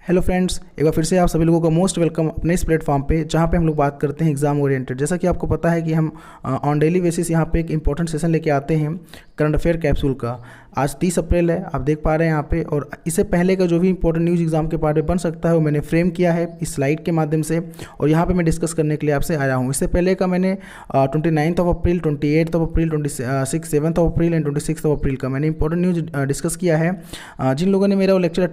Hello friends, एक बार फिर से आप सभी लोगों का मोस्ट वेलकम अपने इस प्लेटफॉर्म पे, जहाँ पे हम लोग बात करते हैं एग्जाम ओरिएंटेड। जैसा कि आपको पता है कि हम ऑन डेली बेसिस यहाँ पे एक इंपॉर्टेंट सेशन लेके आते हैं करंट अफेयर कैप्सूल का। आज 30 अप्रैल है, आप देख पा रहे हैं यहाँ पे। और इससे पहले का जो भी इंपॉर्टेंट न्यूज़ एग्जाम के पार्ट में बन सकता है वो मैंने फ्रेम किया है इस स्लाइड के माध्यम से, और यहाँ पे मैं डिस्कस करने के लिए आपसे आया हूँ। इससे पहले का मैंने 29 अप्रैल, 28 अप्रैल, 26 7 अप्रैल एंड 26 अप्रैल का मैंने इंपॉर्टेंट न्यूज़ डिस्कस किया है। जिन लोगों ने मेरा वो लेक्चर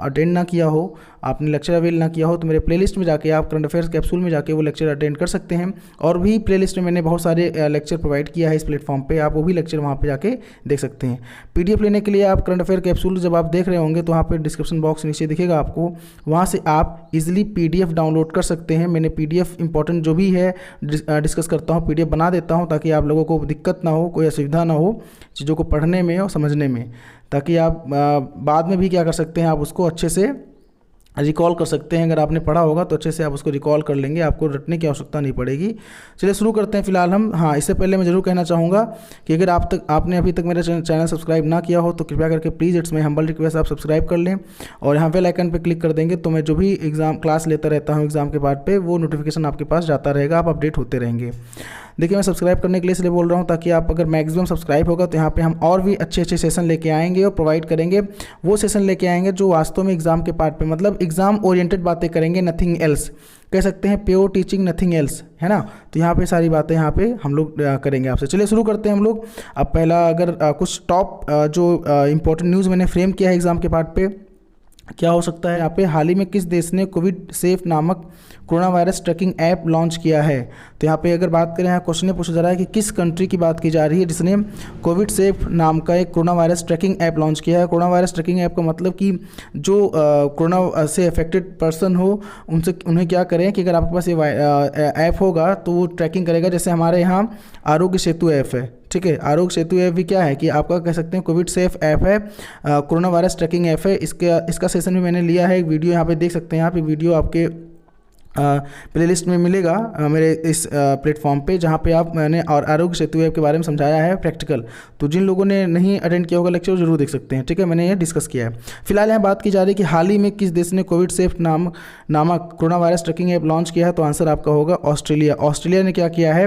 अटेंड ना किया हो, आपने लेक्चर अवेल ना किया हो, तो मेरे प्लेलिस्ट में जाके आप करंट अफेयर्स कैप्सूल में जाके वो लेक्चर अटेंड कर सकते हैं। और भी प्लेलिस्ट में मैंने बहुत सारे लेक्चर प्रोवाइड किया है इस प्लेटफॉर्म पे, आप वो भी लेक्चर वहाँ पे जाके देख सकते हैं। पीडीएफ लेने के लिए आप करंट अफेयर कैप्सूल जब आप देख रहे होंगे तो वहाँ पे डिस्क्रिप्शन बॉक्स नीचे दिखेगा आपको, वहाँ से आप इजीली पीडीएफ डाउनलोड कर सकते हैं। मैंने पीडीएफ इंपॉर्टेंट जो भी है डिस्कस करता हूँ, पीडीएफ बना देता हूँ ताकि आप लोगों को दिक्कत ना हो, कोई असुविधा ना हो चीज़ों को पढ़ने में और समझने में, ताकि आप बाद में भी क्या कर सकते हैं, आप उसको अच्छे से रिकॉल कर सकते हैं। अगर आपने पढ़ा होगा तो अच्छे से आप उसको रिकॉल कर लेंगे, आपको रटने की आवश्यकता नहीं पड़ेगी। चलिए शुरू करते हैं फिलहाल हम। हाँ, इससे पहले मैं ज़रूर कहना चाहूँगा कि अगर आपने अभी तक मेरा चैनल सब्सक्राइब ना किया हो तो कृपया करके please, it's my humble request, आप सब्सक्राइब कर लें और यहाँ बेल आइकन पर क्लिक कर देंगे तो मैं जो भी एग्जाम क्लास लेता रहता हूँ एग्जाम के बाद पे, वो नोटिफिकेशन आपके पास जाता रहेगा, आप अपडेट होते रहेंगे। देखिए, मैं सब्सक्राइब करने के लिए इसलिए बोल रहा हूँ ताकि आप अगर मैक्सिमम सब्सक्राइब होगा तो यहाँ पे हम और भी अच्छे अच्छे सेशन लेके आएंगे और प्रोवाइड करेंगे। वो सेशन लेके आएंगे जो वास्तव में एग्जाम के पार्ट पे, मतलब एग्जाम ओरिएंटेड बातें करेंगे, नथिंग एल्स कह सकते हैं, प्योर टीचिंग नथिंग एल्स, है ना। तो यहाँ पे सारी बातें यहाँ पे हम लोग करेंगे आपसे। चलिए शुरू करते हैं हम लोग। अब पहला अगर कुछ टॉप जो इंपॉर्टेंट न्यूज़ मैंने फ्रेम किया है एग्जाम के पार्ट पे, क्या हो सकता है यहाँ पे, हाल ही में किस देश ने कोविड सेफ नामक corona virus tracking app launch किया है। तो यहाँ पे अगर बात करें, यहाँ क्वेश्चन पूछा जा रहा है कि किस कंट्री की बात की जा रही है जिसने कोविड सेफ नाम का एक corona virus tracking app launch किया है। कोरोना वायरस ट्रैकिंग ऐप का मतलब कि जो कोरोना से अफेक्टेड पर्सन हो उन्हें क्या करें कि अगर आपके पास ये ऐप होगा तो वो ट्रैकिंग करेगा। जैसे हमारे यहाँ आरोग्य सेतु ऐप है, ठीक है। आरोग्य सेतु ऐप भी क्या है कि आपका कह सकते हैं कोविड सेफ ऐप है, कोरोना वायरस ट्रैकिंग ऐप है। इसका सेशन भी मैंने लिया है, एक वीडियो यहाँ पे देख सकते हैं आप, एक वीडियो आपके प्लेलिस्ट में मिलेगा मेरे इस प्लेटफॉर्म पे, जहाँ पे आप मैंने और आरोग्य सेतु ऐप के बारे में समझाया है प्रैक्टिकल। तो जिन लोगों ने नहीं अटेंड किया होगा लेक्चर जरूर देख सकते हैं, ठीक है। मैंने ये डिस्कस किया है। फिलहाल यहाँ बात की जा रही है कि हाल ही में किस देश ने कोविड सेफ नामक corona virus tracking app launch किया है। तो आंसर आपका होगा ऑस्ट्रेलिया। ऑस्ट्रेलिया ने क्या किया है,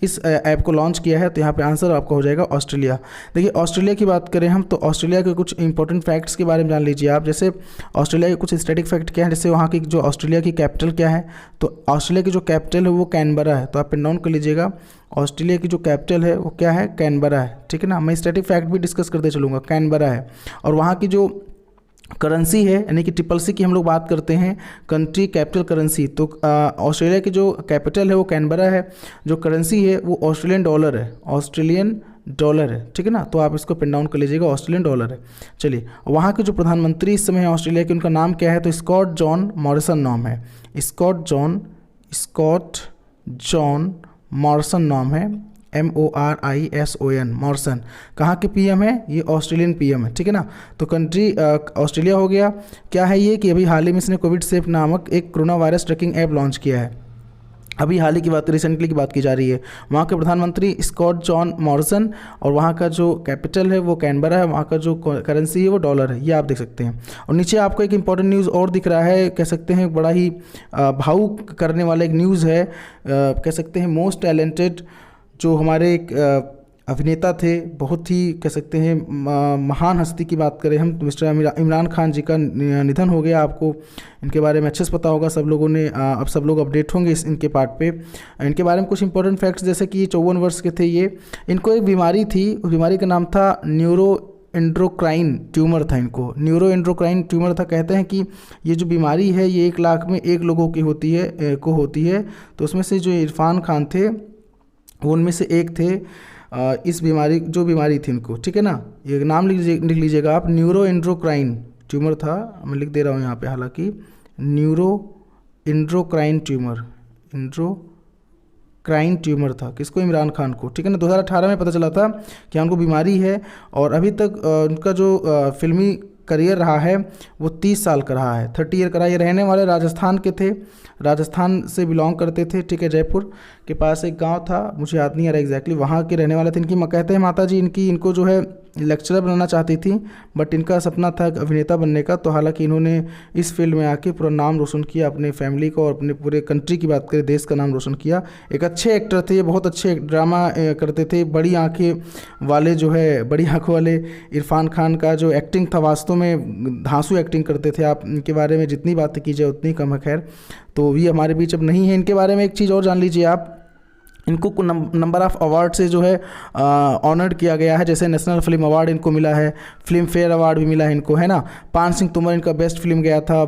इस ऐप को लॉन्च किया है, तो यहाँ पर आंसर आपका हो जाएगा ऑस्ट्रेलिया। देखिए, ऑस्ट्रेलिया की बात करें हम तो ऑस्ट्रेलिया के कुछ इंपॉर्टेंट फैक्ट्स के बारे में जान लीजिए आप। जैसे ऑस्ट्रेलिया के कुछ स्टैटिक फैक्ट क्या है, जैसे वहाँ की जो ऑस्ट्रेलिया की कैपिटल क्या है, तो ऑस्ट्रेलिया की जो कैपिटल है वो कैनबरा है। तो आप पेन डाउन कर लीजिएगा, ऑस्ट्रेलिया की जो कैपिटल है वो क्या है, कैनबरा है, ठीक है ना। मैं स्टैटिक फैक्ट भी डिस्कस करते चलूँगा, कैनबरा है। और वहाँ की जो करेंसी है, यानी कि ट्रिपल-सी की हम लोग बात करते हैं, कंट्री कैपिटल करेंसी, तो ऑस्ट्रेलिया की जो कैपिटल है वो कैनबरा है, जो करेंसी है वो ऑस्ट्रेलियन डॉलर है, ऑस्ट्रेलियन डॉलर है, ठीक है ना। तो आप इसको पेन डाउन कर लीजिएगा, ऑस्ट्रेलियन डॉलर है। चलिए, वहाँ के जो प्रधानमंत्री इस समय है ऑस्ट्रेलिया के, उनका नाम क्या है, तो स्कॉट जॉन मॉरिसन नाम है। स्कॉट जॉन मॉरिसन नाम है, MORISON, मॉरिसन। कहाँ के पीएम है, ये ऑस्ट्रेलियन पीएम है, ठीक है ना। तो कंट्री ऑस्ट्रेलिया हो गया। क्या है ये कि अभी हाल ही में इसने कोविड सेफ नामक एक corona virus tracking app launch किया है। अभी हाल ही की बात, रिसेंटली की बात की जा रही है। वहाँ के प्रधानमंत्री स्कॉट जॉन मॉरिसन, और वहाँ का जो कैपिटल है वो कैनबरा है, वहाँ का जो करेंसी है वो डॉलर है, ये आप देख सकते हैं। और नीचे आपको एक इंपॉर्टेंट न्यूज़ और दिख रहा है, कह सकते हैं बड़ा ही भावुक करने वाला एक न्यूज़ है। कह सकते हैं मोस्ट टैलेंटेड जो हमारे एक अभिनेता थे, बहुत ही कह सकते हैं महान हस्ती की बात करें हम, मिस्टर इमरान खान जी का निधन हो गया। आपको इनके बारे में अच्छे से पता होगा, सब लोगों ने, अब सब लोग अपडेट होंगे इनके पार्ट पे। इनके बारे में कुछ इंपॉर्टेंट फैक्ट्स, जैसे कि 54 वर्ष के थे ये। इनको एक बीमारी थी, उस बीमारी का नाम था न्यूरो एंड्रोक्राइन ट्यूमर था। इनको न्यूरो एंड्रोक्राइन ट्यूमर था। कहते हैं कि ये जो बीमारी है ये 1 लाख में 1 लोगों की होती है। तो उसमें से जो इरफान खान थे वो उनमें से एक थे। इस बीमारी थी इनको, ठीक है ना। ये नाम लिख लीजिएगा आप, न्यूरो एंड्रोक्राइन ट्यूमर था, मैं लिख दे रहा हूँ यहाँ पे, हालांकि न्यूरो एंड्रोक्राइन ट्यूमर था। किसको, इमरान खान को, ठीक है ना। 2018 में पता चला था कि उनको बीमारी है, और अभी तक उनका जो फिल्मी करियर रहा है वो 30 साल का रहा है, 30 ईयर का रहा। ये रहने वाले राजस्थान के थे, राजस्थान से बिलोंग करते थे, ठीक है। जयपुर के पास एक गांव था, मुझे याद नहीं आ रहा एग्जैक्टली, वहाँ के रहने वाले थे। इनकी कहते हैं माता जी इनको जो है लेक्चरर बनना चाहती थी, बट इनका सपना था अभिनेता बनने का। तो हालांकि इन्होंने इस फील्ड में आके पूरा नाम रोशन किया, अपने फैमिली को और अपने पूरे कंट्री की बात करें, देश का नाम रोशन किया। एक अच्छे एक्टर थे, बहुत अच्छे ड्रामा करते थे। बड़ी आंखें वाले जो है, बड़ी आंखों वाले इरफान खान का जो एक्टिंग था, वास्तव में धांसू एक्टिंग करते थे। आप इनके बारे में जितनी बातें की जाए उतनी कम है। खैर, तो ये हमारे बीच अब नहीं है। इनके बारे में एक चीज़ और जान लीजिए आप, इनको नंबर ऑफ़ अवार्ड से जो है ऑनर्ड किया गया है। जैसे नेशनल फिल्म अवार्ड इनको मिला है, फिल्म फेयर अवार्ड भी मिला है इनको, है ना। पान सिंह तोमर इनका बेस्ट फिल्म गया था,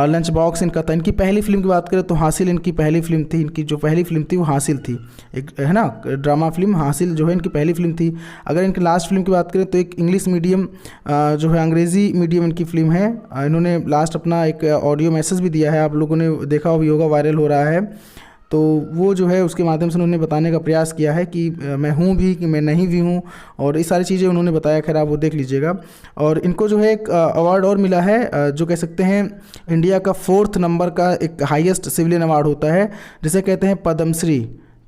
लंच बॉक्स इनका था। इनकी पहली फिल्म की बात करें तो हासिल इनकी पहली फिल्म थी। इनकी जो पहली फिल्म थी वो हासिल थी, एक है ना ड्रामा फिल्म। हासिल जो है इनकी पहली फिल्म थी। अगर इनकी लास्ट फिल्म की बात करें तो एक इंग्लिश मीडियम जो है, अंग्रेज़ी मीडियम इनकी फिल्म है। इन्होंने लास्ट अपना एक ऑडियो मैसेज भी दिया है, आप लोगों ने देखा भी होगा, वायरल हो रहा है। तो वो जो है उसके माध्यम से उन्होंने बताने का प्रयास किया है कि मैं हूँ भी कि मैं नहीं भी हूँ, और ये सारी चीज़ें उन्होंने बताया। खैर, आप वो देख लीजिएगा। और इनको जो है एक अवार्ड और मिला है, जो कह सकते हैं इंडिया का 4th नंबर का एक हाईएस्ट सिविलियन अवार्ड होता है, जिसे कहते हैं पद्मश्री।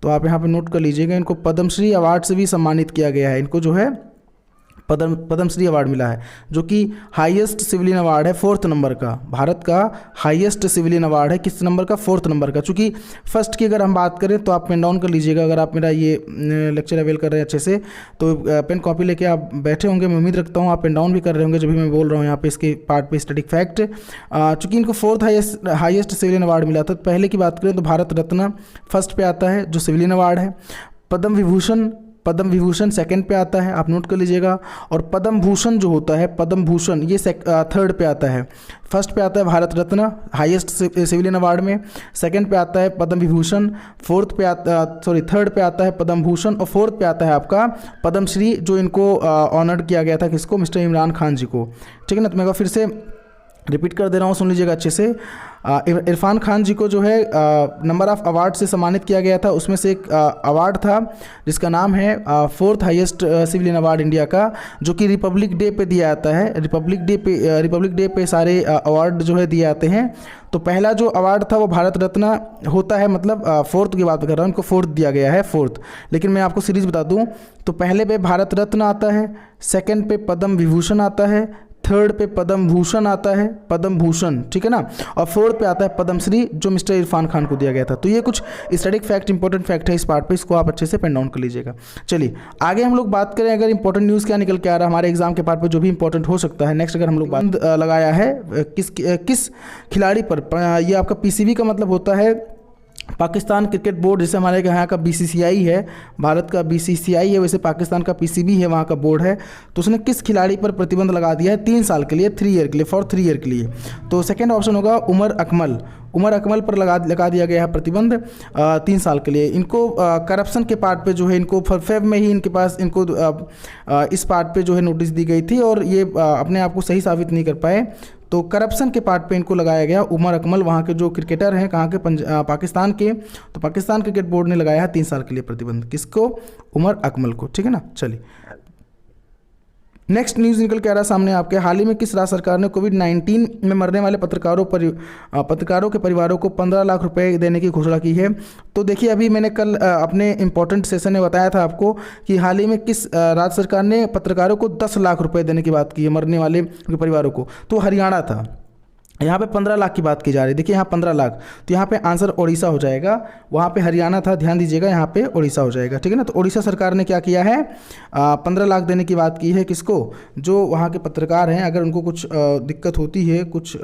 तो आप यहाँ पे नोट कर लीजिएगा, इनको पद्मश्री अवार्ड से भी सम्मानित किया गया है। इनको जो है पद्मश्री अवार्ड मिला है, जो कि हाईएस्ट सिविलियन अवार्ड है, 4th नंबर का। भारत का हाईएस्ट सिविलियन अवार्ड है, किस नंबर का? 4th नंबर का। चूँकि फर्स्ट की अगर हम बात करें तो आप पेन डाउन कर लीजिएगा। अगर आप मेरा ये लेक्चर अवेल कर रहे हैं अच्छे से, तो पेन कॉपी लेके आप बैठे होंगे। मैं उम्मीद रखता हूँ आप पेन डाउन भी कर रहे होंगे जब भी मैं बोल रहा हूँ यहाँ पे इसके पार्ट पे स्टैटिक फैक्ट। चूँकि इनको 4th हाईएस्ट सिविलियन अवार्ड मिला था। पहले की बात करें तो भारत रत्न फर्स्ट पे आता है, जो सिविलियन अवार्ड है। पद्म विभूषण सेकंड पे आता है, आप नोट कर लीजिएगा। और पद्म भूषण जो होता है, पद्म भूषण ये 3rd पे आता है। फर्स्ट पे आता है Bharat Ratna highest civilian award में, सेकंड पे आता है पद्म विभूषण, 3rd पे आता है पद्म भूषण, और 4th पे आता है आपका पद्मश्री, जो इनको ऑनर्ड किया गया था। किसको? मिस्टर इमरान खान जी को। ठीक है ना। तो मैं फिर से रिपीट कर दे रहा हूँ, सुन लीजिएगा अच्छे से। इरफान खान जी को जो है नंबर ऑफ़ अवार्ड से सम्मानित किया गया था। उसमें से एक अवार्ड था जिसका नाम है 4th highest civilian award India का, जो कि रिपब्लिक डे पे दिया जाता है। रिपब्लिक डे पे सारे अवार्ड जो है दिए जाते हैं। तो पहला जो अवार्ड था वो भारत रत्न होता है, मतलब 4th की बात कर रहा हूँ, इनको 4th दिया गया है, 4th। लेकिन मैं आपको सीरीज बता दूँ तो पहले पे भारत रत्न आता है, सेकेंड पे पद्म विभूषण आता है, 3rd पे पद्म भूषण आता है, पद्म भूषण, ठीक है ना। और 4th पे आता है पद्मश्री, जो मिस्टर इरफान खान को दिया गया था। तो ये कुछ स्टैटिक फैक्ट, इंपॉर्टेंट फैक्ट है इस पार्ट पे, इसको आप अच्छे से पेन डाउन कर लीजिएगा। चलिए आगे हम लोग बात करें, अगर इंपॉर्टेंट न्यूज़ क्या निकल के आ रहा है हमारे एग्जाम के पार्ट पे, जो भी इंपॉर्टेंट हो सकता है। नेक्स्ट अगर हम लोग बात लगाया है किस खिलाड़ी पर, ये आपका PCB का मतलब होता है पाकिस्तान क्रिकेट बोर्ड, जैसे हमारे यहाँ का BCCI है, भारत का BCCI है, वैसे पाकिस्तान का PCB है, वहाँ का बोर्ड है। तो उसने किस खिलाड़ी पर प्रतिबंध लगा दिया है 3 साल के लिए, 3 ईयर के लिए, फॉर 3 ईयर के लिए? तो सेकंड ऑप्शन होगा उमर अकमल पर लगा दिया गया है प्रतिबंध 3 साल के लिए। इनको करप्शन के पार्ट पे जो है, इनको फेब में ही इनके पास इनको इस पार्ट पे जो है नोटिस दी गई थी, और ये अपने आप को सही साबित नहीं कर पाए। तो करप्शन के पार्ट पे इनको लगाया गया। उमर अकमल वहाँ के जो क्रिकेटर हैं, कहाँ के? पाकिस्तान के। तो पाकिस्तान क्रिकेट बोर्ड ने लगाया है 3 साल के लिए प्रतिबंध। किसको? उमर अकमल को। ठीक है ना। चलिए नेक्स्ट न्यूज़ निकल के आ रहा है सामने आपके। हाल ही में किस राज्य सरकार ने कोविड-19 में मरने वाले पत्रकारों के परिवारों को 15 लाख रुपए देने की घोषणा की है? तो देखिए, अभी मैंने कल अपने इंपॉर्टेंट सेशन में बताया था आपको कि हाल ही में किस राज्य सरकार ने पत्रकारों को 10 लाख रुपए देने की बात की है, मरने वाले के परिवारों को। तो हरियाणा था। यहाँ पे 15 लाख की बात की जा रही है। देखिए यहाँ 15 लाख, तो यहाँ पे आंसर ओडिशा हो जाएगा। वहाँ पे हरियाणा था, ध्यान दीजिएगा, यहाँ पे ओडिशा हो जाएगा। ठीक है ना। तो ओडिशा सरकार ने क्या किया है, 15 लाख देने की बात की है। किसको? जो वहाँ के पत्रकार हैं, अगर उनको कुछ दिक्कत होती है, कुछ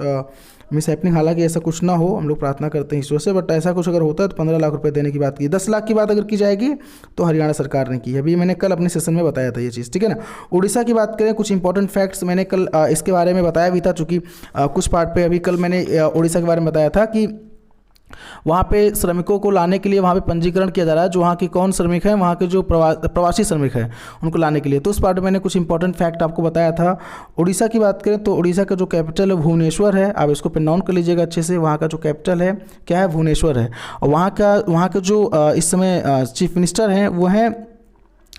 मिस हैपनिंग, हालांकि ऐसा कुछ ना हो, हम लोग प्रार्थना करते हैं ईश्वर से, बट ऐसा कुछ अगर होता है तो 15 लाख रुपए देने की बात की। 10 लाख की बात अगर की जाएगी तो हरियाणा सरकार ने की है। अभी मैंने कल अपने सेशन में बताया था ये चीज़। ठीक है ना। उड़ीसा की बात करें, कुछ इंपॉर्टेंट फैक्ट्स मैंने कल इसके बारे में बताया भी था, चूँकि कुछ पार्ट पे अभी कल मैंने उड़ीसा के बारे में बताया था कि वहाँ पे श्रमिकों को लाने के लिए वहाँ पे पंजीकरण किया जा रहा है। जो वहाँ के कौन श्रमिक हैं, वहाँ के जो प्रवासी श्रमिक हैं, उनको लाने के लिए। तो उस पार्ट में मैंने कुछ इंपॉर्टेंट फैक्ट आपको बताया था। उड़ीसा की बात करें तो उड़ीसा का जो कैपिटल है भुवनेश्वर है। आप इसको पेन डाउन कर लीजिएगा अच्छे से। वहाँ का जो कैपिटल है क्या है? भुवनेश्वर है। और वहाँ का जो इस समय चीफ मिनिस्टर हैं वो हैं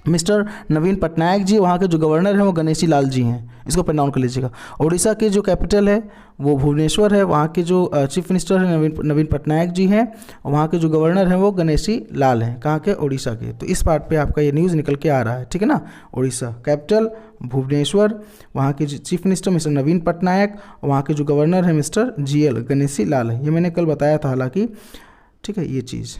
मिस्टर नवीन पटनायक जी, वहाँ के जो गवर्नर हैं वो गणेशी लाल जी हैं, इसको पेन डाउन कर लीजिएगा। उड़ीसा के जो कैपिटल है वो भुवनेश्वर है, वहाँ के जो चीफ मिनिस्टर हैं नवीन पटनायक जी हैं, और वहाँ के जो गवर्नर हैं वो गणेशी लाल हैं, कहाँ के, उड़ीसा के। तो इस पार्ट पे आपका ये न्यूज़ निकल के आ रहा है, ठीक है ना। उड़ीसा कैपिटल भुवनेश्वर, वहाँ के चीफ मिनिस्टर मिस्टर नवीन पटनायक, और वहाँ के जो गवर्नर है मिस्टर GL गणेशी लाल है। ये मैंने कल बताया था हालांकि, ठीक है, ये चीज़।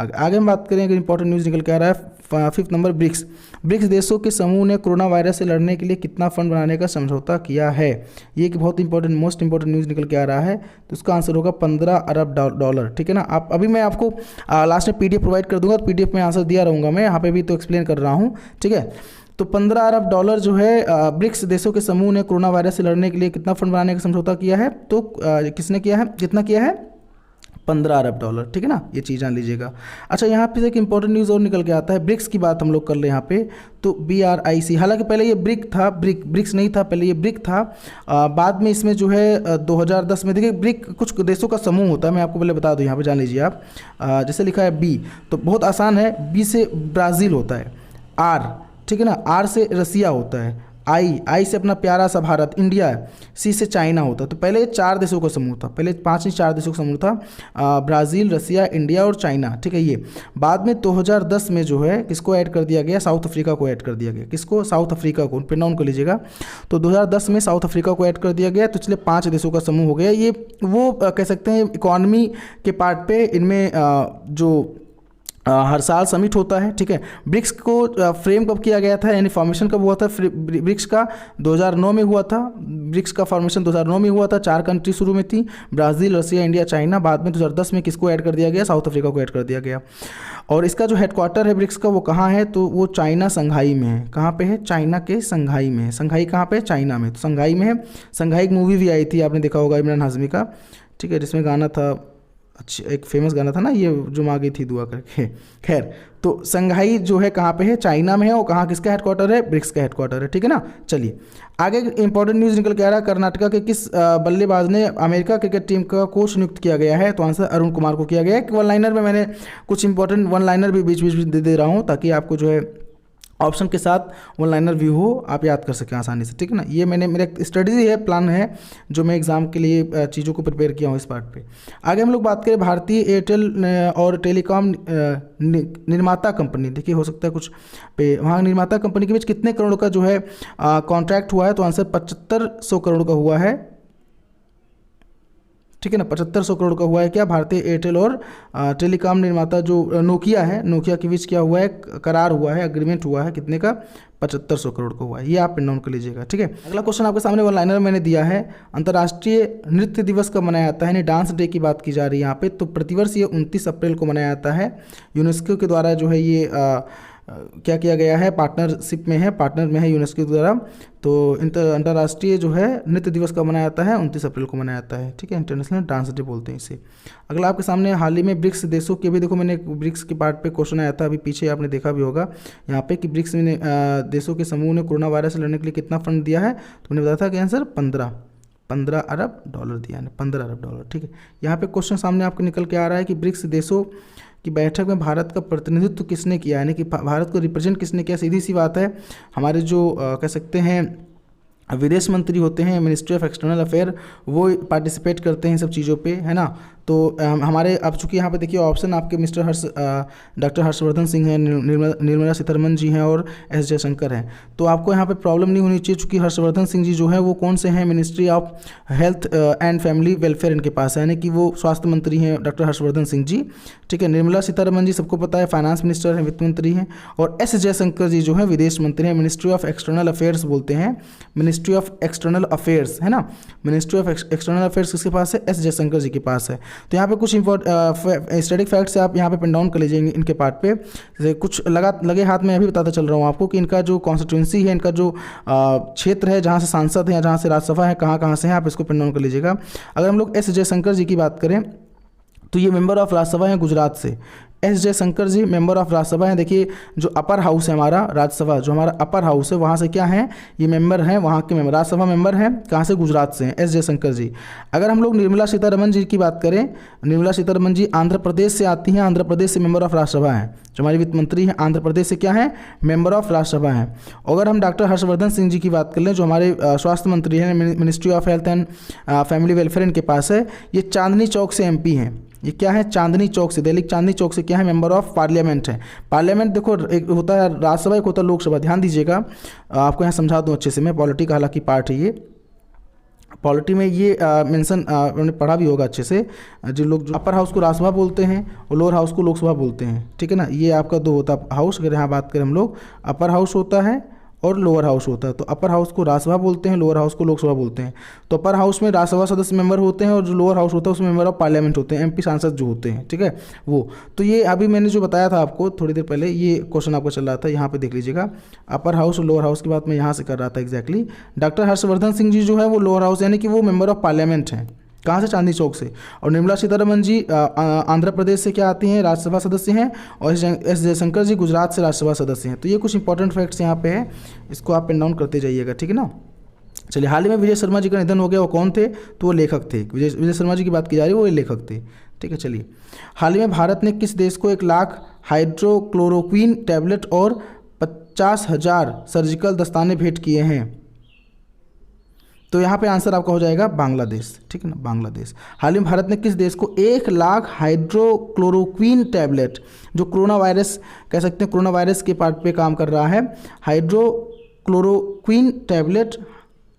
आगे हम बात करें, अगर इंपॉर्टेंट न्यूज़ निकल के आ रहा है 5th नंबर, ब्रिक्स देशों के समूह ने कोरोना वायरस से लड़ने के लिए कितना फंड बनाने का समझौता किया है। ये एक बहुत इंपॉर्टेंट, मोस्ट इंपॉर्टेंट न्यूज़ निकल के आ रहा है। तो उसका आंसर होगा 15 अरब डॉलर, ठीक है ना। आप अभी मैं आपको लास्ट में PDF प्रोवाइड कर दूंगा, तो PDF में आंसर दिया रहूँगा मैं, यहाँ पे भी तो एक्सप्लेन कर रहा हूँ, ठीक है। तो 15 अरब डॉलर जो है ब्रिक्स देशों के समूह ने कोरोना वायरस से लड़ने के लिए कितना फंड बनाने का समझौता किया है। तो किसने किया है, कितना किया है, 15 अरब डॉलर, ठीक है ना। ये चीज़ जान लीजिएगा। अच्छा, यहाँ पे एक इंपॉर्टेंट न्यूज़ और निकल के आता है, ब्रिक्स की बात हम लोग कर ले यहाँ पे। तो BRIC, हालांकि पहले ये ब्रिक था, ब्रिक्स नहीं था, पहले ये ब्रिक था। बाद में इसमें जो है 2010 में, देखिए ब्रिक कुछ देशों का समूह होता है, मैं आपको पहले बता दूँ, यहाँ पे जान लीजिए आप। जैसे लिखा है B, तो बहुत आसान है, B से ब्राज़ील होता है, R, ठीक है ना, R से रसिया होता है, आई से अपना प्यारा सा भारत इंडिया है, C से चाइना होता है। तो पहले 4 देशों का समूह था, पहले 5 नहीं 4 देशों का समूह था, ब्राज़ील, रसिया, इंडिया और चाइना, ठीक है। ये बाद में 2010 में जो है किसको ऐड कर दिया गया, साउथ अफ्रीका को ऐड कर दिया गया। किसको, साउथ अफ्रीका को, पिन डाउन कर लीजिएगा। तो 2010 में साउथ अफ्रीका को ऐड कर दिया गया, तो इसलिए 5 देशों का समूह हो गया। ये वो कह सकते हैं इकॉनमी के पार्ट पे इनमें जो हर साल समिट होता है, ठीक है। ब्रिक्स को फ्रेम कब किया गया था, यानी फॉर्मेशन कब हुआ था ब्रिक्स का, 2009 में हुआ था। ब्रिक्स का फॉर्मेशन 2009 में हुआ था। 4 कंट्री शुरू में थी, ब्राज़ील, रसिया, इंडिया, चाइना। बाद में 2010 में किसको ऐड कर दिया गया, साउथ अफ्रीका को ऐड कर दिया गया। और इसका जो हेडक्वार्टर है ब्रिक्स का वो कहाँ है, तो वो चाइना संघाई में है। कहाँ पे है, चाइना के संघाई में है। संघाई कहाँ पे है, चाइना में, तो संघाई में है। संघाई एक मूवी भी आई थी, आपने देखा होगा, इमरान हाशमी का, ठीक है, जिसमें गाना था, अच्छा एक फेमस गाना था ना, ये जो मांगी थी दुआ करके। खैर, तो संघाई जो है कहाँ पे है, चाइना में है, और कहाँ किसका हेडक्वार्टर है, ब्रिक्स का हेडक्वार्टर है, ठीक है ना। चलिए आगे इंपॉर्टेंट न्यूज़ निकल के आ रहा है, कर्नाटका के किस बल्लेबाज ने अमेरिका क्रिकेट टीम का कोच नियुक्त किया गया है। तो आंसर अरुण कुमार को किया गया है। वन लाइनर में मैंने कुछ इंपॉर्टेंट वन लाइनर भी बीच बीच में दे रहा हूँ, ताकि आपको जो है ऑप्शन के साथ वन लाइनर व्यू हो, आप याद कर सकें आसानी से, ठीक है ना। ये मैंने मेरा स्ट्रेटजी है, प्लान है, जो मैं एग्ज़ाम के लिए चीज़ों को प्रिपेयर किया हूँ इस पार्ट पे। आगे हम लोग बात करें भारतीय एयरटेल और टेलीकॉम निर्माता कंपनी, देखिए हो सकता है कुछ पे, वहाँ निर्माता कंपनी के बीच कितने करोड़ का जो है कॉन्ट्रैक्ट हुआ है। तो आंसर 7500 करोड़ का हुआ है, ठीक है ना। 7500 करोड़ का हुआ है क्या, भारतीय एयरटेल और टेलीकॉम निर्माता जो नोकिया है, नोकिया के बीच क्या हुआ है, करार हुआ है, एग्रीमेंट हुआ है, कितने का, 7500 करोड़ का हुआ है। ये आप पिन डाउन कर लीजिएगा, ठीक है। अगला क्वेश्चन आपके सामने वन लाइनर मैंने दिया है, अंतर्राष्ट्रीय नृत्य दिवस कब मनाया जाता है, यानी डांस डे की बात की जा रही है यहाँ पे। तो प्रतिवर्ष ये 29 अप्रैल को मनाया जाता है। यूनेस्को के द्वारा जो है ये क्या किया गया है, पार्टनरशिप में है, पार्टनर में है यूनेस्को द्वारा। तो अंतर्राष्ट्रीय जो है नृत्य दिवस कब मनाया जाता है, 29 अप्रैल को मनाया जाता है, ठीक है। इंटरनेशनल डांस डे बोलते हैं इसे। अगला आपके सामने हाल ही में ब्रिक्स देशों के भी, देखो मैंने ब्रिक्स के पार्ट पे क्वेश्चन आया था, अभी पीछे आपने देखा भी होगा यहाँ पे कि ब्रिक्स में देशों के समूह ने कोरोना वायरस से लड़ने के लिए कितना फंड दिया है। तो मैंने बताया था कि आंसर 15 अरब डॉलर दिया है, 15 अरब डॉलर, ठीक है। यहाँ पे क्वेश्चन सामने आपको निकल के आ रहा है कि ब्रिक्स देशों की बैठक में भारत का प्रतिनिधित्व किसने किया, यानी कि भारत को रिप्रेजेंट किसने किया। सीधी सी बात है, हमारे जो कह सकते हैं विदेश मंत्री होते हैं, मिनिस्ट्री ऑफ एक्सटर्नल अफेयर, वो पार्टिसिपेट करते हैं इन सब चीज़ों पे, है ना। तो हमारे अब चूँकि यहाँ पे देखिए ऑप्शन आपके डॉक्टर हर्षवर्धन सिंह हैं, निर्मला सीतारमन जी हैं और एस जयशंकर हैं। तो आपको यहाँ पे प्रॉब्लम नहीं होनी चाहिए, चूँकि हर्षवर्धन सिंह जी जो है वो कौन से हैं, ministry of health and family welfare इनके पास है, यानी कि वो स्वास्थ्य मंत्री हैं डॉक्टर हर्षवर्धन सिंह जी, ठीक है। निर्मला सीतारमन जी सबको पता है फाइनेंस मिनिस्टर हैं, वित्त मंत्री हैं। और एस जयशंकर जी जो है विदेश मंत्री हैं, मिनिस्ट्री ऑफ एक्सटर्नल अफेयर्स बोलते हैं, मिनिस्ट्री ऑफ एक्सटर्नल अफेयर्स, है ना। मिनिस्ट्री ऑफ एक्सटर्नल अफेयर्स किसके पास है, एस जयशंकर जी के पास है। तो यहाँ पे कुछ स्टैटिक फैक्ट्स आप यहाँ पे पिन डाउन कर लीजिएंगे इनके पार्ट पे। जैसे कुछ लगे हाथ में अभी बताता चल रहा हूँ आपको कि इनका जो कॉन्स्टिट्यूंसी है, इनका जो क्षेत्र है, जहाँ से सांसद है या जहाँ से राज्यसभा है, कहाँ से हैं, आप इसको पिन डाउन कर लीजिएगा। अगर हम लोग एस जयशंकर जी की बात करें तो ये मेंबर ऑफ राज्यसभा हैं गुजरात से। S Jaishankar ji member of Rajya Sabha हैं। देखिए जो अपर हाउस है हमारा राज्यसभा, जो हमारा अपर हाउस है वहाँ से क्या है, ये मेंबर हैं, वहाँ के मेंबर राज्यसभा मेंबर हैं, कहाँ से, गुजरात से हैं, एस जयशंकर जी। अगर हम लोग निर्मला सीतारमन जी की बात करें, निर्मला सीतारमन जी आंध्र प्रदेश से आती हैं, आंध्र प्रदेश से मेंबर ऑफ राज्यसभा हैं। जो हमारी वित्त मंत्री हैं आंध्र प्रदेश से क्या है, मेंबर ऑफ राज्यसभा हैं। अगर हम डॉक्टर हर्षवर्धन सिंह जी की बात कर लें, जो हमारे स्वास्थ्य मंत्री हैं, ministry of health and family welfare इनके पास है, ये चांदनी चौक से MP हैं। ये क्या है, चांदनी चौक से, दिल्ली चांदनी चौक से क्या है, मेंबर ऑफ पार्लियामेंट है। पार्लियामेंट देखो एक होता है राज्यसभा, एक होता है लोकसभा, ध्यान दीजिएगा, आपको यहाँ समझा दूँ अच्छे से मैं, पॉलिटी का हालांकि पार्ट है ये, पॉलिटी में ये मेंशन उन्होंने पढ़ा भी होगा अच्छे से। जो लोग जो अपर हाउस को राज्यसभा बोलते हैं और लोअर हाउस को लोकसभा बोलते हैं, ठीक है ना, ये आपका दो होता है हाउस। अगर यहाँ बात करें हम लोग, अपर हाउस होता है और लोअर हाउस होता है। तो अपर हाउस को राज्यसभा बोलते हैं, लोअर हाउस को लोकसभा बोलते हैं। तो अपर हाउस में राज्यसभा सदस्य मेंबर होते हैं और जो लोअर हाउस होता है उसमें मेंबर ऑफ पार्लियामेंट होते हैं, MP सांसद जो होते हैं, ठीक है वो। तो ये अभी मैंने जो बताया था आपको थोड़ी देर पहले, ये क्वेश्चन आपका चल रहा था, यहाँ पे देख लीजिएगा, अपर हाउस और लोअर हाउस की बात मैं यहाँ से कर रहा था एग्जैक्टली। डॉक्टर हर्षवर्धन सिंह जी जो है वो लोअर हाउस, यानी कि वो मेंबर ऑफ पार्लियामेंट हैं, कहाँ से, चांदनी चौक से। और निर्मला सीतारमन जी आंध्र प्रदेश से क्या आती हैं, राज्यसभा सदस्य हैं। और एस जयशंकर जी गुजरात से राज्यसभा सदस्य हैं। तो ये कुछ इंपॉर्टेंट फैक्ट्स यहाँ पे है, इसको आप पेन डाउन करते जाइएगा, ठीक है ना। चलिए, हाल ही में विजय शर्मा जी का निधन हो गया, वो कौन थे, तो वो लेखक थे। विजय शर्मा जी की बात की जा रही है, वो लेखक थे, ठीक है। चलिए, हाल ही में भारत ने किस देश को 1 लाख हाइड्रोक्लोरोक्विन टैबलेट और 50,000 सर्जिकल दस्ताने भेंट किए हैं, तो यहाँ पे आंसर आपका हो जाएगा बांग्लादेश, ठीक है ना, बांग्लादेश। हाल ही में भारत ने किस देश को 1 लाख हाइड्रोक्लोरोक्विन टैबलेट, जो कोरोना वायरस कह सकते हैं, कोरोना वायरस के पार्ट पे काम कर रहा है, हाइड्रोक्लोरोक्विन टैबलेट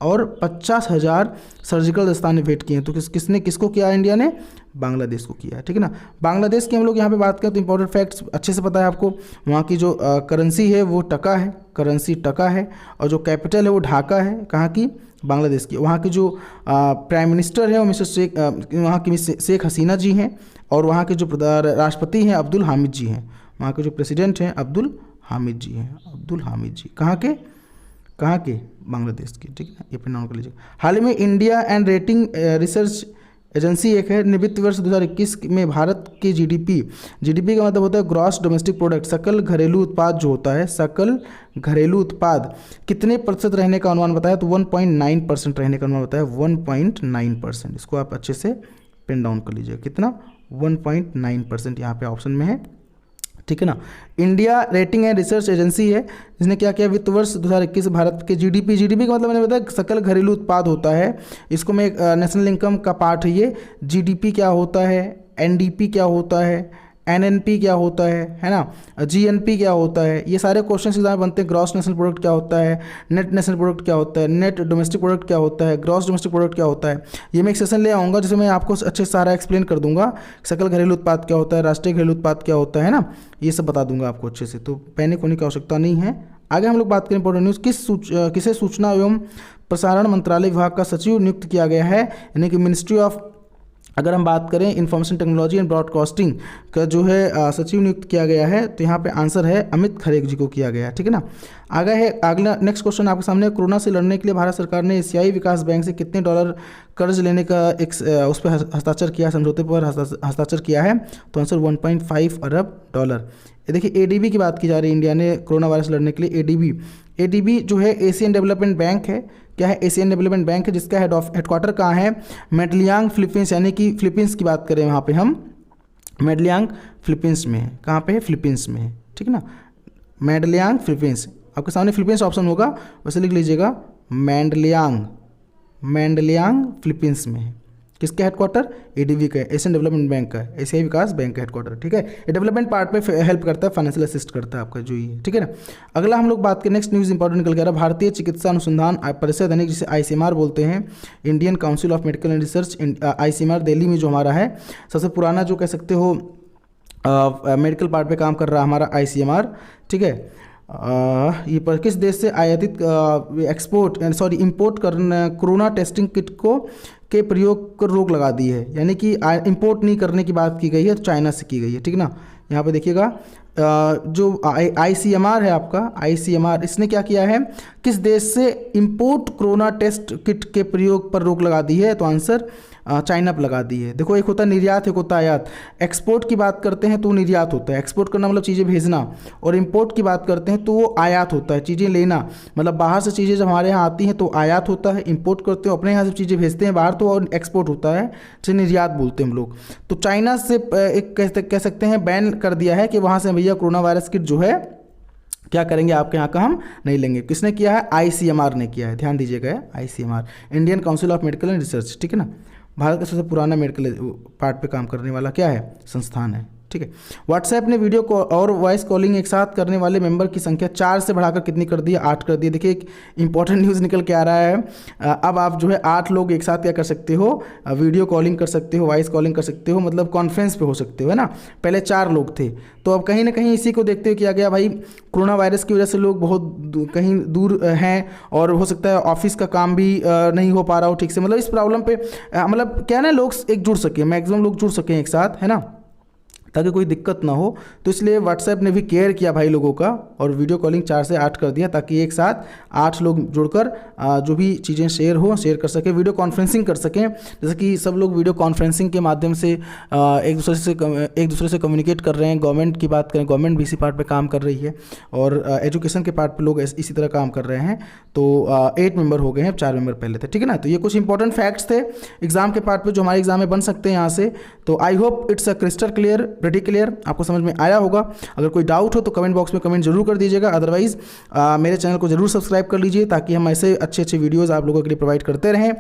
और 50,000 सर्जिकल दस्ताने भेंट किए हैं। तो किसने किसको किया, इंडिया ने बांग्लादेश को किया है, ठीक है ना। बांग्लादेश की हम लोग यहाँ पे बात करें तो इंपॉर्टेंट फैक्ट्स अच्छे से पता है आपको। वहाँ की जो करेंसी है वो टका है, करेंसी टका है, और जो कैपिटल है वो ढाका है, कहाँ की, बांग्लादेश की। वहाँ के जो प्राइम मिनिस्टर हैं वो मिस्टर शेख, वहाँ की शेख हसीना जी हैं, और वहाँ के जो राष्ट्रपति हैं अब्दुल हामिद जी हैं। वहाँ के जो प्रेसिडेंट हैं अब्दुल हामिद जी हैं, अब्दुल हामिद जी कहाँ के, बांग्लादेश की, ठीक है, ये पे नाम कर लीजिए। हाल ही में India and rating research agency एक है, वित्त वर्ष 2021 में भारत की जीडीपी का मतलब होता है ग्रॉस डोमेस्टिक प्रोडक्ट, सकल घरेलू उत्पाद जो होता है, सकल घरेलू उत्पाद कितने प्रतिशत रहने का अनुमान बताया, तो 1.9% रहने का अनुमान बताया, 1.9%। इसको आप अच्छे से पेन डाउन कर लीजिए, कितना, 1.9% यहाँ पे ऑप्शन में है, ठीक है ना। India rating and research agency है, जिसने क्या किया, वित्त वर्ष 2021 भारत के जीडीपी का मतलब मैंने बताया सकल घरेलू उत्पाद होता है, इसको मैं नेशनल इनकम का पार्ट है ये। जीडीपी क्या होता है, एनडीपी क्या होता है, एनएनपी क्या होता है ना, जीएनपी क्या होता है, ये सारे क्वेश्चन एग्जाम बनते हैं। ग्रॉस नेशनल प्रोडक्ट क्या होता है, नेट नेशनल प्रोडक्ट क्या होता है, नेट डोमेस्टिक प्रोडक्ट क्या होता है, ग्रॉस डोमेस्टिक प्रोडक्ट क्या होता है, ये मैं एक सेशन ले आऊँगा जिसमें मैं आपको अच्छे से सारा एक्सप्लेन कर दूंगा। सकल घरेलू उत्पाद क्या होता है, राष्ट्रीय घरेलू उत्पाद क्या होता है ना, ये सब बता दूंगा आपको अच्छे से, तो पैनिक होने की आवश्यकता नहीं है। आगे हम लोग बात करें इंपॉर्टेंट न्यूज़, किसे सूचना एवं प्रसारण मंत्रालय विभाग का सचिव नियुक्त किया गया है, यानी कि मिनिस्ट्री ऑफ, अगर हम बात करें इंफॉर्मेशन टेक्नोलॉजी एंड ब्रॉडकास्टिंग का जो है सचिव नियुक्त किया गया है, तो यहाँ पे आंसर है अमित खरे जी को किया गया है, ठीक है ना। आगे है अगला नेक्स्ट क्वेश्चन आपके सामने, कोरोना से लड़ने के लिए भारत सरकार ने एशियाई विकास बैंक से कितने डॉलर कर्ज लेने का एक उस पर हस्ताक्षर किया, समझौते पर हस्ताक्षर किया है, तो आंसर 1.5 अरब डॉलर। ये देखिए एडीबी की बात की जा रही है, इंडिया ने कोरोना वायरस लड़ने के लिए एडीबी जो है एशियन डेवलपमेंट बैंक है, क्या है, एशियन डेवलपमेंट बैंक है, जिसका हेडक्वार्टर कहाँ है, मेडलियांग फिलीपींस, यानी कि फिलीपींस की बात करें वहाँ पे हम, मेडलियांग फिलीपींस में है, कहाँ पे है, फिलीपींस में है, ठीक है ना, मेडलियांग फिलीपींस। आपके सामने फिलीपींस ऑप्शन होगा, वैसे लिख लीजिएगा मेडलियांग फिलीपींस में है। किसका हेडक्वार्टर, एडीबी का, एशियन डेवलपमेंट बैंक का, एशियाई विकास बैंक का हेडक्वार्टर, ठीक है। ये डेवलपमेंट पार्ट पे हेल्प करता है, फाइनेंशियल असिस्ट करता है आपका जो ये, ठीक है ना। अगला हम लोग बात करें, नेक्स्ट न्यूज़ इंपॉर्टेंट निकल के आ रहा है, भारतीय चिकित्सा अनुसंधान परिषद, यानी जिसे आईसीएमआर बोलते हैं, Indian council of medical and research, ICMR Delhi में जो हमारा है, सबसे पुराना जो कह सकते हो मेडिकल पार्ट पे काम कर रहा है हमारा आईसीएमआर, ठीक है। ये पर किस देश से आयातित इंपोर्ट करना कोरोना टेस्टिंग किट को के प्रयोग पर रोक लगा दी है, यानी कि इंपोर्ट नहीं करने की बात की गई है, तो चाइना से की गई है, ठीक है ना। यहाँ पे देखिएगा जो ICMR है आपका ICMR, इसने क्या किया है, किस देश से इंपोर्ट कोरोना टेस्ट किट के प्रयोग पर रोक लगा दी है? तो आंसर चाइना पर लगा दी है। देखो, एक होता है निर्यात, एक होता है आयात। एक्सपोर्ट की बात करते हैं तो वो निर्यात होता है, एक्सपोर्ट करना मतलब चीज़ें भेजना, और इंपोर्ट की बात करते हैं तो वो आयात होता है, चीज़ें लेना। मतलब बाहर से चीज़ें जब हमारे यहाँ आती हैं तो आयात होता है, इंपोर्ट करते हो अपने यहाँ से चीज़ें भेजते हैं बाहर, तो और एक्सपोर्ट होता है, जिसे निर्यात बोलते हैं हम लोग। तो चाइना से एक कह सकते हैं बैन कर दिया है कि वहाँ से भैया कोरोना वायरस किट जो है क्या करेंगे, आपके यहाँ का हम नहीं लेंगे। किसने किया है? ICMR ने किया है, ध्यान दीजिएगा, ICMR, Indian council of medical and research, ठीक है ना। भारत का सबसे पुराना मेडिकल पार्ट पे काम करने वाला क्या है, संस्थान है, ठीक है। व्हाट्सएप ने वीडियो कॉल और वॉइस कॉलिंग एक साथ करने वाले मेंबर की संख्या 4 से बढ़ाकर कितनी कर दी है? 8 कर दी है। देखिए, एक इंपॉर्टेंट न्यूज़ निकल के आ रहा है, अब आप जो है 8 लोग एक साथ क्या कर सकते हो, वीडियो कॉलिंग कर सकते हो, वॉइस कॉलिंग कर सकते हो, मतलब कॉन्फ्रेंस पे हो सकते हो, है ना। पहले 4 लोग थे, तो अब कहीं ना कहीं इसी को देखते हुए किया गया, भाई कोरोना वायरस की वजह से लोग बहुत कहीं दूर हैं, और हो सकता है ऑफिस का काम भी नहीं हो पा रहा हो ठीक से, मतलब इस प्रॉब्लम पे मतलब क्या है ना, लोग एक जुड़ सकें, मैक्सिमम लोग जुड़ सकें एक साथ, है ना, ताकि कोई दिक्कत ना हो। तो इसलिए व्हाट्सएप ने भी केयर किया भाई लोगों का, और वीडियो कॉलिंग 4 से 8 कर दिया, ताकि एक साथ 8 लोग जुड़कर जो भी चीज़ें शेयर कर सकें, वीडियो कॉन्फ्रेंसिंग कर सकें। जैसे कि सब लोग वीडियो कॉन्फ्रेंसिंग के माध्यम से एक दूसरे से कम्युनिकेट कर रहे हैं। गवर्नमेंट की बात करें, गवर्नमेंट भी इसी पार्ट पे काम कर रही है, और एजुकेशन के पार्ट पे लोग इसी तरह काम कर रहे हैं। तो 8 मेंबर हो गए हैं, 4 मेंबर पहले थे, ठीक है ना। तो ये कुछ इंपॉर्टेंट फैक्ट्स थे एग्जाम के पार्ट पे जो हमारे एग्जाम में बन सकते हैं यहाँ से। तो I hope it's a crystal clear, pretty clear, आपको समझ में आया होगा। अगर कोई डाउट हो तो कमेंट बॉक्स में कमेंट जरूर कर दीजिएगा, अदरवाइज मेरे चैनल को जरूर सब्सक्राइब कर लीजिए, ताकि हम ऐसे अच्छे अच्छे वीडियोस आप लोगों के लिए प्रोवाइड करते रहें।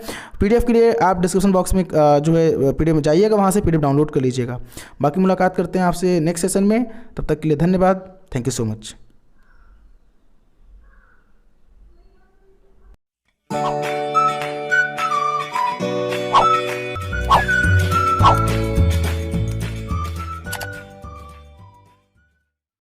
PDF के लिए आप डिस्क्रिप्शन बॉक्स में जो है PDF में जाइएगा, वहाँ से PDF डाउनलोड कर लीजिएगा। बाकी मुलाकात करते हैं आपसे नेक्स्ट सेशन में, तब तक के लिए धन्यवाद, थैंक यू सो मच।